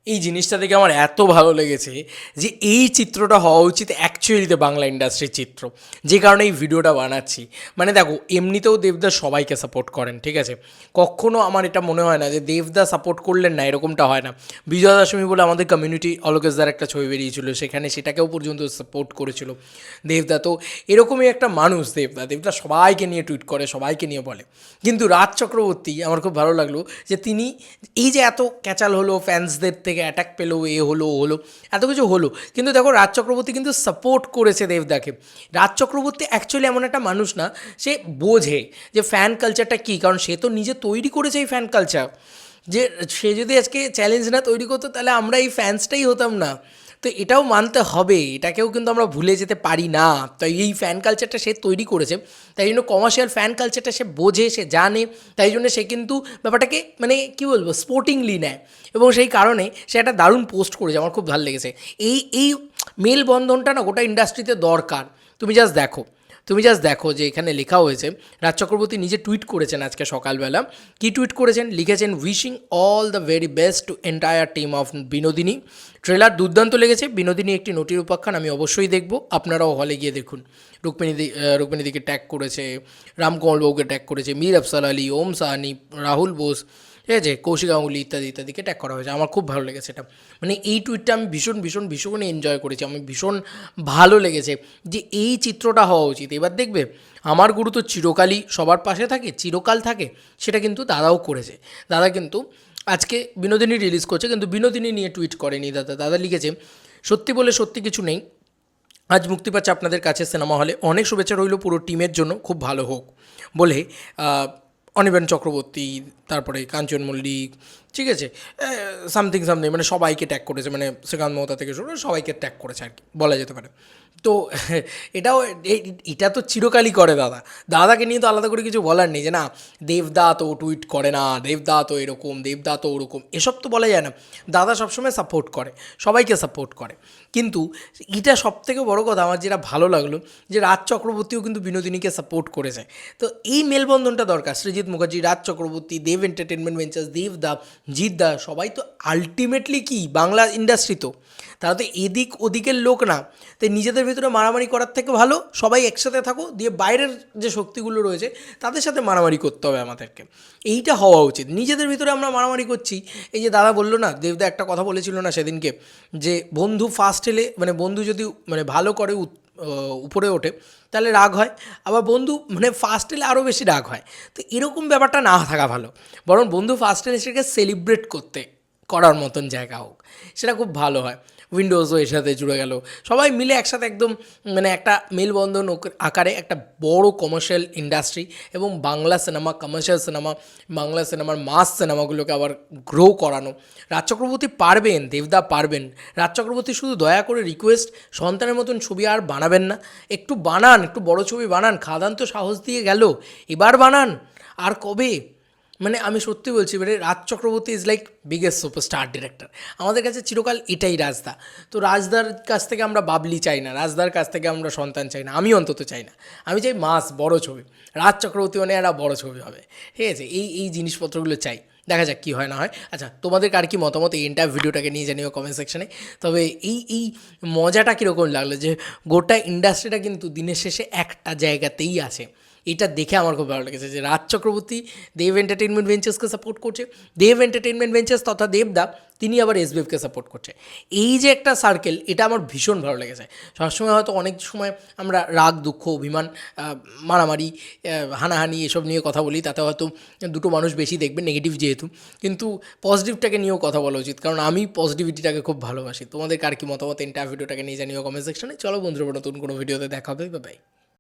এই জিনিসটা দেখে আমার এত ভালো লেগেছে যে এই চিত্রটা হওয়া উচিত অ্যাকচুয়ালিতে বাংলা ইন্ডাস্ট্রির চিত্র, যে কারণে এই ভিডিওটা বানাচ্ছি। মানে দেখো, এমনিতেও দেবদা সবাইকে সাপোর্ট করেন, ঠিক আছে, কখনও আমার এটা মনে হয় না যে দেবদা সাপোর্ট করলেন না, এরকমটা হয় না। বিজয়া দশমী বলে আমাদের কমিউনিটি অলোকেশদার একটা ছবি বেরিয়েছিল, সেখানে সেটাকেও পর্যন্ত সাপোর্ট করেছিল দেবদা। তো এরকমই একটা মানুষ দেবদা। দেবদা সবাইকে নিয়ে টুইট করে, সবাইকে নিয়ে বলে। কিন্তু রাজ চক্রবর্তী, আমার খুব ভালো লাগলো যে তিনি এই যে এত ক্যাচাল হলো, ফ্যান্সদের থেকে অ্যাটাক পেলো, এ হলো ও হলো, এত কিছু হলো, কিন্তু দেখো রাজ চক্রবর্তী কিন্তু সাপোর্ট করেছে দেবদাকে। রাজ চক্রবর্তী অ্যাকচুয়ালি এমন একটা মানুষ না, সে বোঝে যে ফ্যান কালচারটা কী, কারণ সে তো নিজে তৈরি করেছে এই ফ্যান কালচার। যে সে যদি আজকে চ্যালেঞ্জ না তৈরি করতো, তাহলে আমরা এই ফ্যান্সটাই হতাম না। তো এটাও মানতে হবে, এটাকেও কিন্তু আমরা ভুলে যেতে পারি না। তাই এই ফ্যান কালচারটা সে তৈরি করেছে, তাই জন্য কমার্শিয়াল ফ্যান কালচারটা সে বোঝে, সে জানে, তাই জন্য সে কিন্তু ব্যাপারটাকে মানে কী বলবো, স্পোর্টিংলি নেয়। এবং সেই কারণে সে একটা দারুণ পোস্ট করেছে, আমার খুব ভালো লেগেছে। এই মেলবন্ধনটা না গোটা ইন্ডাস্ট্রিতে দরকার। তুমি জাস্ট দেখো যে এখানে লেখা হয়েছে, রাজ চক্রবর্তী নিজে টুইট করেছেন আজকে সকালবেলা। কি টুইট করেছেন? লিখেছেন, wishing all the very best to entire team of Binodini. Trailer দুর্দান্ত লেগেছে। বিনোদিনী একটি নটির উপাখ্যান, আমি অবশ্যই দেখব, আপনারাও হলে গিয়ে দেখুন। রুক্মিণীদিকে ট্যাগ করেছে, রামকমলবাবুকে ট্যাগ করেছে, মীর আফসার আলী, ওম সাহানি, রাহুল বোস, ঠিক আছে, কৌশিক গাঙ্গুলি ইত্যাদি ইত্যাদিকে ট্যাগ করা হয়েছে। আমার খুব ভালো লেগেছে এটা। মানে এই টুইটটা আমি ভীষণ ভীষণ ভীষণ এনজয় করেছি। আমি ভীষণ ভালো লেগেছে যে এই চিত্রটা হওয়া উচিত। এবার দেখবে, আমার গুরু তো চিরকালই সবার পাশে থাকে, চিরকাল থাকে, সেটা কিন্তু দাদাও করেছে। দাদা কিন্তু আজকে বিনোদিনী রিলিজ করছে, কিন্তু বিনোদিনী নিয়ে টুইট করেনি দাদা। দাদা লিখেছে, সত্যি বলে সত্যি কিছু নেই, আজ মুক্তি পাচ্ছে আপনাদের কাছে সিনেমা হলে, অনেক শুভেচ্ছা রইল পুরো টিমের জন্য, খুব ভালো হোক বলে অনির্বাণ চক্রবর্তী, তারপরে কাঞ্চন মল্লিক, ঠিক আছে, সামথিং সামথিং, মানে সবাইকে ট্যাগ করেছে, মানে শ্রীকান্ত মহতা থেকে শুরু করে সবাইকে ট্যাগ করেছে আর কি বলা যেতে পারে। তো এটাও এটা তো চিরকালই করে দাদা। দাদাকে নিয়ে তো আলাদা করে কিছু বলার নেই যে না দেবদা তো টুইট করে না, দেবদা তো এরকম, দেবদা তো ওরকম, এসব তো বলা যায় না। দাদা সবসময় সাপোর্ট করে, সবাইকে সাপোর্ট করে। কিন্তু এটা সবথেকে বড় কথা আমার যেটা ভালো লাগলো, যে রাজ চক্রবর্তীও কিন্তু বিনোদিনীকে সাপোর্ট করেছে। তো এই মেলবন্ধনটা দরকার। সৃজিত মুখার্জি, রাজ চক্রবর্তী, দেব এন্টারটেনমেন্ট ভেঞ্চার্স, দেবদা, জিতদা, সবাই তো আলটিমেটলি কি বাংলা ইন্ডাস্ট্রি, তো তারা তো এদিক ওদিকের লোক না। তাই নিজেদের ভিতরে মারামারি করার থেকে ভালো সবাই একসাথে থাকো, দিয়ে বাইরের যে শক্তিগুলো রয়েছে তাদের সাথে মারামারি করতে হবে আমাদেরকে। এইটা হওয়া উচিত। নিজেদের ভিতরে আমরা মারামারি করছি। এই যে দাদা বললো না, দেবদা একটা কথা বলেছিল না সেদিনকে, যে বন্ধু ফার্স্ট এলে, মানে বন্ধু যদি মানে ভালো করে উপরে ওঠে তাহলে রাগ হয়, আবার বন্ধু মানে ফার্স্ট এলে আরও বেশি রাগ হয়। তো এরকম ব্যাপারটা না থাকা ভালো, বরং বন্ধু ফার্স্ট এলে সেটাকে সেলিব্রেট করার মতন জায়গা হোক, সেটা খুব ভালো হয়। উইন্ডোজও এর সাথে জুড়ে গেল, সবাই মিলে একসাথে একদম মানে একটা মেলবন্ধন আকারে একটা বড় কমার্শিয়াল ইন্ডাস্ট্রি, এবং Bangla cinema, commercial cinema, Bangla সিনেমার মাস সিনেমাগুলোকে আবার গ্রো করানো। রাজ চক্রবর্তী পারবেন, দেবদা পারবেন। রাজ চক্রবর্তী শুধু দয়া করে রিকোয়েস্ট, সন্তানের মতন ছবি আর বানাবেন না, একটু বানান, একটু বড় ছবি বানান। খাদান তো সাহস দিয়ে গেল, এবার বানান। আর কবে? মানে আমি সত্যি বলছি, মানে Raj Chakraborty is like biggest superstar director আমাদের কাছে চিরকাল, এটাই রাজদা। তো রাজদার কাছ থেকে আমরা বাবলি চাই না, রাজদার কাছ থেকে আমরা সন্তান চাই না, আমি অন্তত চাই না। আমি চাই মাস বড় ছবি, রাজ চক্রবর্তী মানে একটা বড় ছবি হবে, ঠিক আছে। এই জিনিসপত্রগুলো চাই, দেখা যাক কী হয় না হয়। আচ্ছা, তোমাদের কার কী মতামত এই এন্টার ভিডিওটাকে নিয়ে জানিও কমেন্ট সেকশনে। তবে এই মজাটা কীরকম লাগলো, যে গোটা ইন্ডাস্ট্রিটা কিন্তু দিনের শেষে একটা জায়গাতেই আছে। এটা দেখে আমার খুব ভালো লেগেছে যে রাজ চক্রবর্তী দেব এন্টারটেনমেন্ট ভেঞ্চার্সকে সাপোর্ট করছে, দেব এন্টারটেনমেন্ট ভেঞ্চার্স তথা দেবদা তিনি আবার এসবিএফকে সাপোর্ট করছে। এই যে একটা সার্কেল, এটা আমার ভীষণ ভালো লেগেছে। সবসময় হয়তো অনেক সময় আমরা রাগ, দুঃখ, অভিমান, মারামারি, হানাহানি এসব নিয়ে কথা বলি, তাতে হয়তো দুটো মানুষ বেশি দেখবে, নেগেটিভ যেহেতু। কিন্তু পজিটিভটাকে নিয়েও কথা বলা উচিত, কারণ আমি পজিটিভিটিটাকে খুব ভালোবাসি। তোমাদের কার কি মতামত এন্টার ভিডিওটাকে নিয়ে জানিও কমেন্ট সেকশনে। চলো বন্ধুরা, নতুন কোনো ভিডিওতে দেখা হবে, বাই বাই।